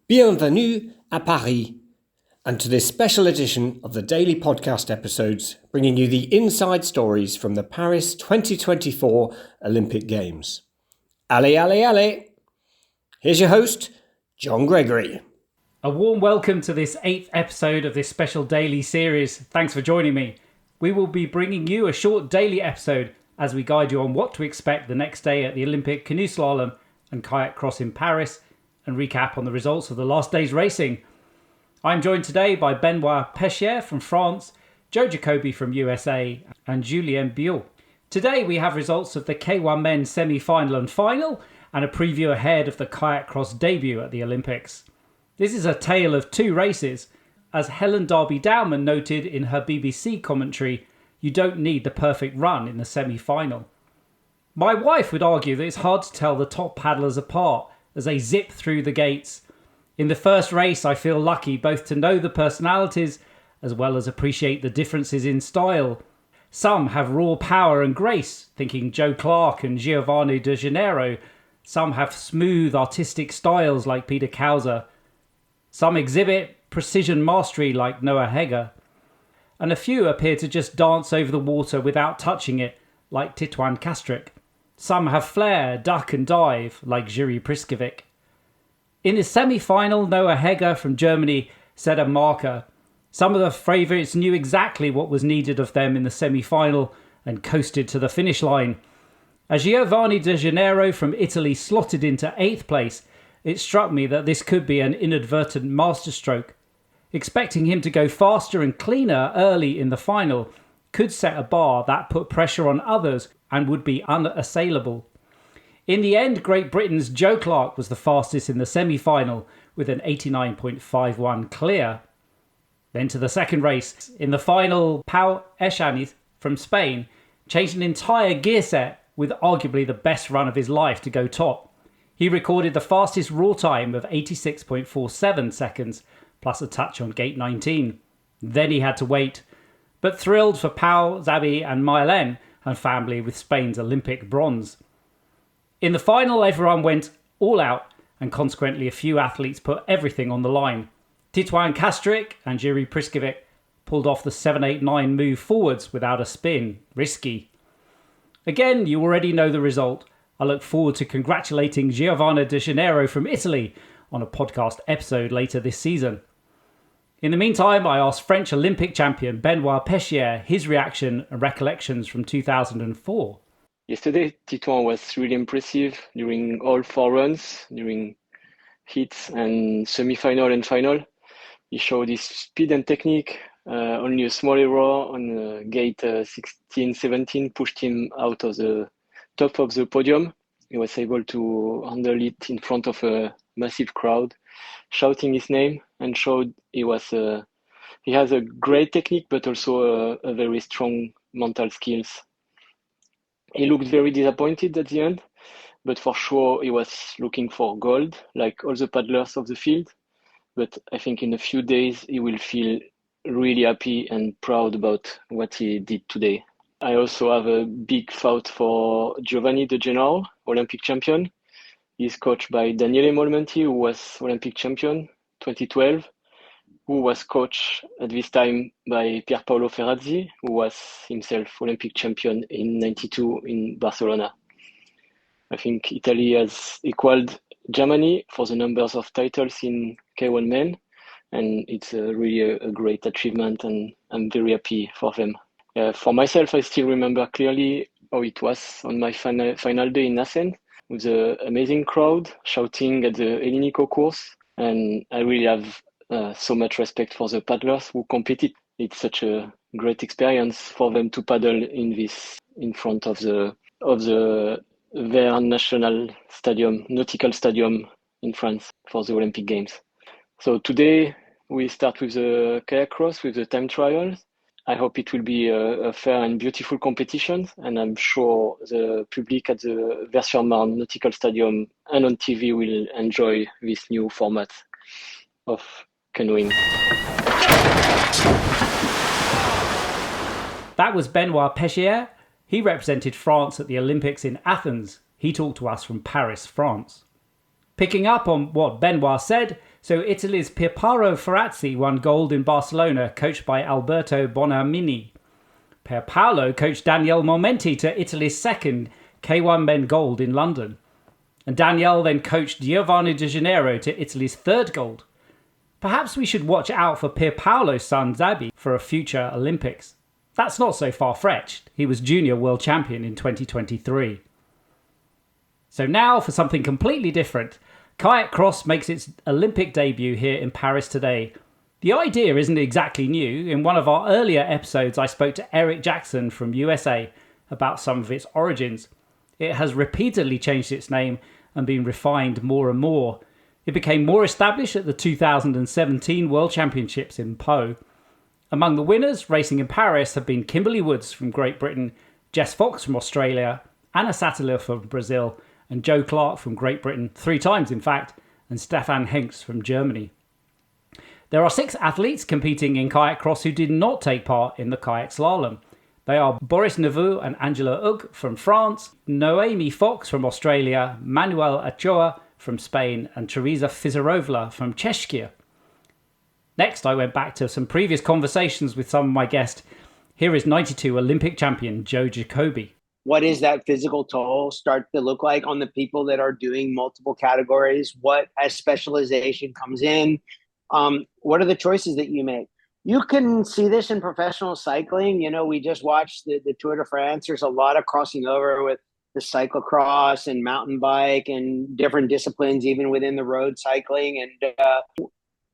Bienvenue à Paris, and to this special edition of the daily podcast episodes bringing you the inside stories from the Paris 2024 Olympic Games. Allez, allez, allez! Here's your host, John Gregory. A warm welcome to this 8th episode of this special daily series. Thanks for joining me. We will be bringing you a short daily episode as we guide you on what to expect the next day at the Olympic canoe slalom and kayak cross in Paris and recap on the results of the last day's racing. I'm joined today by Benoit Peschier from France, Jacobi from USA and Julien Billaut. Today we have results of the K1M men's semi-final and final and a preview ahead of the kayak cross debut at the Olympics. This is a tale of two races. As Helen Darby-Dowman noted in her BBC commentary, you don't need the perfect run in the semi-final. My wife would argue that it's hard to tell the top paddlers apart as they zip through the gates. In the first race, I feel lucky both to know the personalities as well as appreciate the differences in style. Some have raw power and grace, thinking Joe Clark and Giovanni De Janeiro. Some have smooth artistic styles like Peter Kauser. Some exhibit precision mastery like Noah Heger. And a few appear to just dance over the water without touching it like Titouan Kastric. Some have flair, duck and dive like Julien Billaut. In his semi-final, Noah Heger from Germany set a marker. Some of the favourites knew exactly what was needed of them in the semi-final and coasted to the finish line. As Giovanni De Janeiro from Italy slotted into 8th place, it struck me that this could be an inadvertent masterstroke. Expecting him to go faster and cleaner early in the final could set a bar that put pressure on others and would be unassailable. In the end, Great Britain's Joe Clark was the fastest in the semi-final with an 89.51 clear. Then to the second race. In the final, Pau Echaniz from Spain changed an entire gear set with arguably the best run of his life to go top. He recorded the fastest raw time of 86.47 seconds, plus a touch on gate 19. Then he had to wait. But thrilled for Pau, Zabi and Mylen and family with Spain's Olympic bronze. In the final, everyone went all out and consequently a few athletes put everything on the line. Titouan Kastric and Julien Billaut pulled off the 7-8-9 move forwards without a spin. Risky. Again, you already know the result. I look forward to congratulating Giovanni De Janeiro from Italy on a podcast episode later this season. In the meantime, I asked French Olympic champion Benoit Peschier his reaction and recollections from 2004. Yesterday, Titouan was really impressive during all 4 runs, during heats and semi-final and final. He showed his speed and technique. Only a small error on gate 16-17 pushed him out of the top of the podium. He was able to handle it in front of a massive crowd, shouting his name, and showed he has a great technique, but also a very strong mental skills. He looked very disappointed at the end, but for sure he was looking for gold, like all the paddlers of the field. But I think in a few days he will feel really happy and proud about what he did today. I also have a big thought for Giovanni De Janeiro, Olympic champion. He's coached by Daniele Molmenti, who was Olympic champion 2012, who was coached at this time by Pierpaolo Ferrazzi, who was himself Olympic champion in '92 in Barcelona. I think Italy has equaled Germany for the numbers of titles in K1 men, and it's really a great achievement, and I'm very happy for them. For myself, I still remember clearly how it was on my final day in Athens, with an amazing crowd shouting at the Hellenico course, and I really have so much respect for the paddlers who competed. It's such a great experience for them to paddle in front of their national stadium, nautical stadium in France for the Olympic Games. So today we start with the kayak cross with the time trials. I hope it will be a fair and beautiful competition, and I'm sure the public at the Vers-sur-Marne Nautical Stadium and on TV will enjoy this new format of canoeing. That was Benoit Peschier. He represented France at the Olympics in Athens. He talked to us from Paris, France. Picking up on what Benoit said, So Italy's Pierpaolo Ferrazzi won gold in Barcelona, coached by Alberto Bonamini. Pierpaolo coached Daniele Momenti to Italy's second K1M gold in London. And Daniele then coached Giovanni De Janeiro to Italy's third gold. Perhaps we should watch out for Pierpaolo's son Zabi for a future Olympics. That's not so far-fetched. He was junior world champion in 2023. So now for something completely different. Kayak cross makes its Olympic debut here in Paris today. The idea isn't exactly new. In one of our earlier episodes, I spoke to Eric Jackson from USA about some of its origins. It has repeatedly changed its name and been refined more and more. It became more established at the 2017 World Championships in Po. Among the winners racing in Paris have been Kimberly Woods from Great Britain, Jess Fox from Australia, Anna Sattler from Brazil, and Joe Clark from Great Britain, 3 times in fact, and Stefan Henks from Germany. There are 6 athletes competing in kayak cross who did not take part in the kayak slalom. They are Boris Neveu and Angela Ugg from France, Noemi Fox from Australia, Manuel Ochoa from Spain, and Teresa Fizerovla from Czechia. Next, I went back to some previous conversations with some of my guests. Here is 92 Olympic champion Joe Jacobi. What is that physical toll start to look like on the people that are doing multiple categories? What, as specialization comes in, what are the choices that you make? You can see this in professional cycling. You know, we just watched the Tour de France. There's a lot of crossing over with the cyclocross and mountain bike and different disciplines, even within the road cycling. And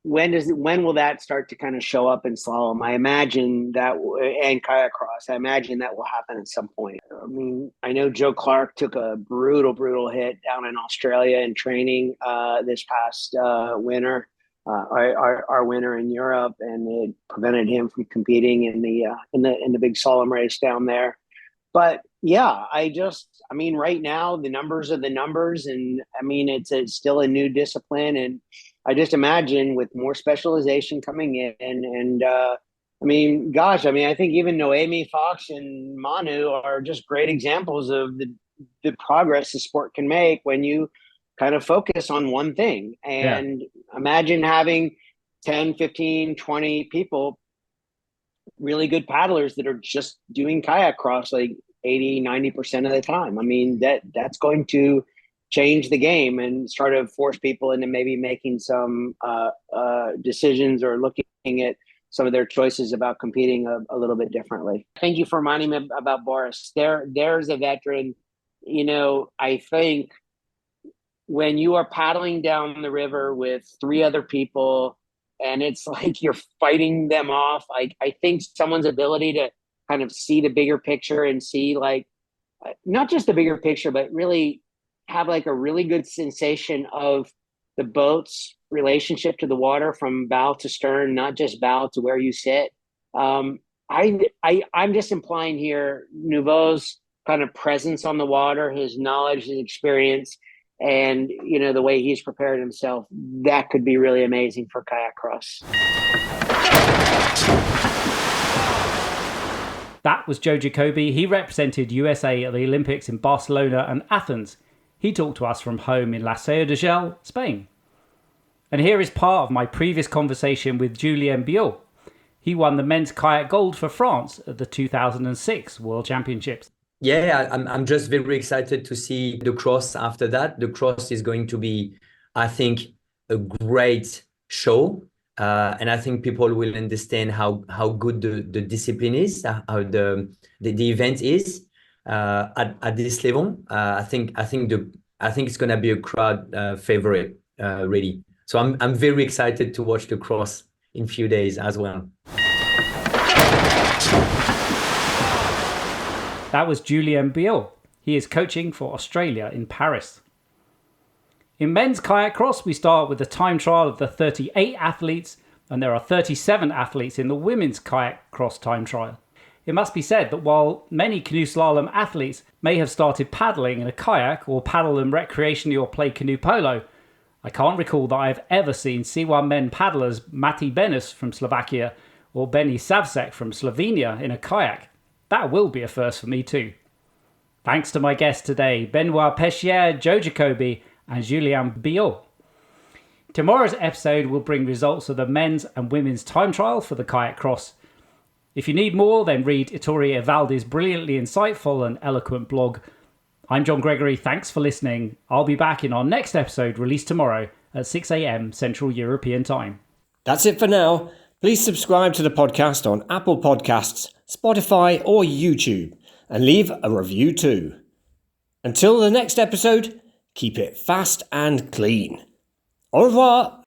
when will that start to kind of show up in slalom? I imagine that, and kayak cross, I imagine that will happen at some point. I mean, I know Joe Clark took a brutal hit down in Australia in training this past winter. Our winter in Europe, and it prevented him from competing in the big slalom race down there. But yeah, I mean, right now the numbers are the numbers, and I mean it's still a new discipline, and I just imagine with more specialization coming in, and I mean, gosh, I mean, I think even Noemi Fox and Manu are just great examples of the progress the sport can make when you kind of focus on one thing. And imagine having 10, 15, 20 people, really good paddlers that are just doing kayak cross like 80, 90% of the time. I mean, that's going to change the game and sort of force people into maybe making some decisions or looking at some of their choices about competing a little bit differently. Thank you for reminding me about Boris. There's a veteran. You know, I think when you are paddling down the river with 3 other people and it's like you're fighting them off, I think someone's ability to kind of see the bigger picture and see like not just the bigger picture, but really have like a really good sensation of the boat's relationship to the water from bow to stern, not just bow to where you sit. I'm just implying here Nouveau's kind of presence on the water, his knowledge, his experience, and you know the way he's prepared himself, that could be really amazing for kayak cross. That was Joe Jacobi. He represented USA at the Olympics in Barcelona and Athens. He talked to us from home in La Seu d'Urgell, Spain. And here is part of my previous conversation with Julien Billaut. He won the men's kayak gold for France at the 2006 World Championships. Yeah, I'm just very excited to see the cross after that. The cross is going to be, I think, a great show. And I think people will understand how good the discipline is, how the event is at this level. I think it's going to be a crowd favorite, really. So I'm very excited to watch the cross in a few days as well. That was Julien Billaut. He is coaching for Australia in Paris. In men's kayak cross, we start with the time trial of the 38 athletes, and there are 37 athletes in the women's kayak cross time trial. It must be said that while many canoe slalom athletes may have started paddling in a kayak or paddle them recreationally or play canoe polo, I can't recall that I have ever seen K1M paddlers Mati Benes from Slovakia or Benny Savsek from Slovenia in a kayak. That will be a first for me too. Thanks to my guests today, Benoit Peschier, Joe Jacobi and Julien Billaut. Tomorrow's episode will bring results of the men's and women's time trial for the kayak cross. If you need more, then read Ettore Evaldi's brilliantly insightful and eloquent blog. I'm John Gregory, thanks for listening. I'll be back in our next episode, released tomorrow at 6 a.m. Central European Time. That's it for now. Please subscribe to the podcast on Apple Podcasts, Spotify or YouTube, and leave a review too. Until the next episode, keep it fast and clean. Au revoir!